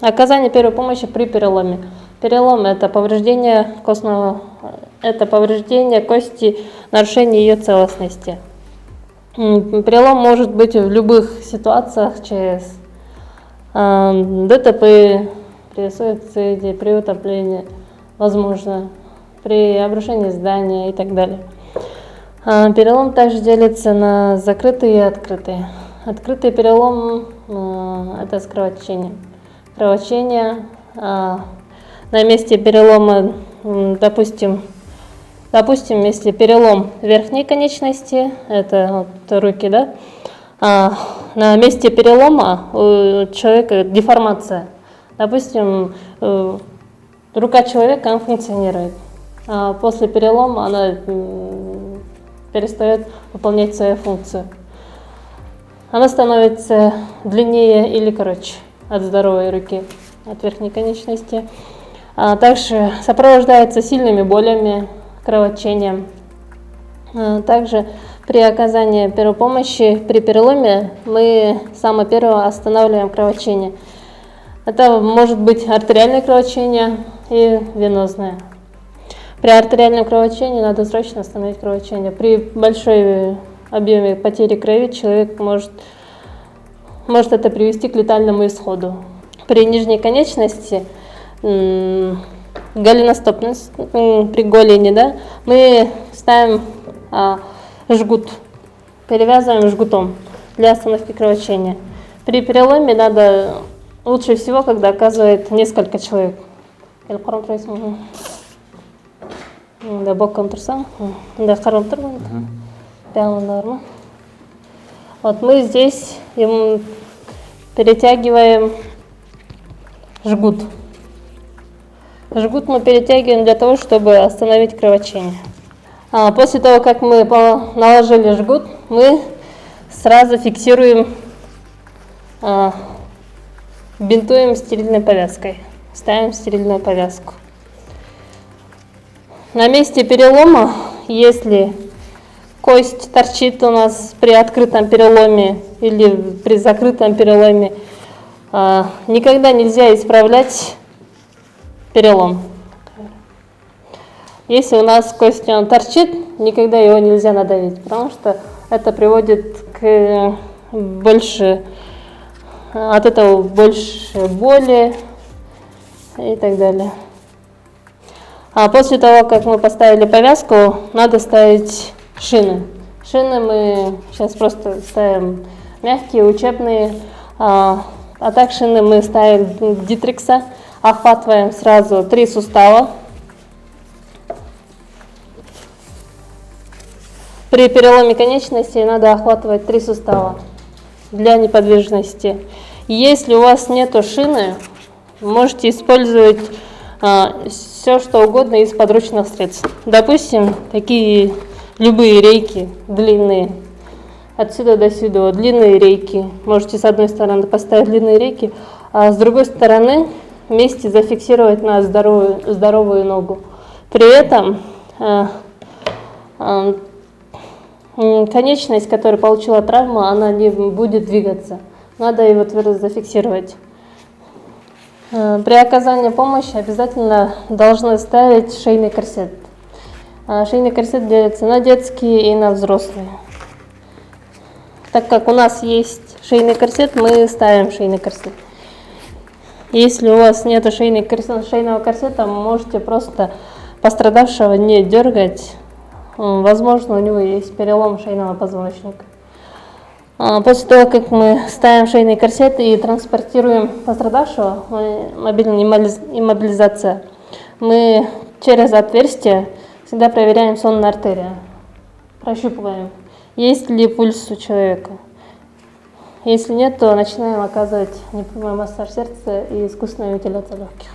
Оказание первой помощи при переломе. Перелом – это повреждение кости, нарушение ее целостности. Перелом может быть в любых ситуациях через ДТП, при суициде, при утоплении, возможно, при обрушении здания и так далее. Перелом также делится на закрытый и открытый. Открытый перелом – это с кровотечением. Кровотечение на месте перелома, допустим, если перелом верхней конечности, это вот руки, да, на месте перелома у человека деформация. Допустим, рука человека функционирует, а после перелома она перестает выполнять свою функцию. Она становится длиннее или короче от здоровой руки, от верхней конечности. Также сопровождается сильными болями, кровотечением. Также при оказании первой помощи при переломе мы самое первое останавливаем кровотечение. Это может быть артериальное кровотечение и венозное. При артериальном кровотечении надо срочно остановить кровотечение. При большой объеме потери крови человек может это привести к летальному исходу. При нижней конечности, голеностопность, при голени, да, мы ставим жгут, перевязываем жгутом для остановки кровотечения. При переломе надо лучше всего, когда оказывает несколько человек. Да, боком турсам, да, харам турман, прямо норма. Вот мы здесь перетягиваем жгут. Жгут мы перетягиваем для того, чтобы остановить кровотечение. После того, как мы наложили жгут, мы сразу фиксируем, бинтуем стерильной повязкой, ставим стерильную повязку. На месте перелома, если кость торчит у нас при открытом переломе или при закрытом переломе, никогда нельзя исправлять перелом. Если у нас кость торчит, никогда его нельзя надавить, потому что это приводит к от этого больше боли и так далее. После того, как мы поставили повязку, надо ставить шины. Шины мы сейчас просто ставим мягкие, учебные, а так шины мы ставим Дитрикса, охватываем сразу 3 сустава. При переломе конечностей надо охватывать 3 сустава для неподвижности. Если у вас нету шины, можете использовать все, что угодно из подручных средств. Допустим, такие любые рейки длинные, отсюда до сюда, длинные рейки. Можете с одной стороны поставить длинные рейки, а с другой стороны вместе зафиксировать на здоровую ногу. При этом конечность, которая получила травму, она не будет двигаться. Надо его твердо зафиксировать. При оказании помощи обязательно должны ставить шейный корсет. Шейный корсет делится на детские и на взрослые. Так как у нас есть шейный корсет, мы ставим шейный корсет. Если у вас нет шейного корсета, вы можете просто пострадавшего не дергать. Возможно, у него есть перелом шейного позвоночника. После того, как мы ставим шейный корсет и транспортируем пострадавшего, мобильная иммобилизация, мы через отверстие всегда проверяем сонную артерию, прощупываем, есть ли пульс у человека. Если нет, то начинаем оказывать непрямой массаж сердца и искусственную вентиляцию легких.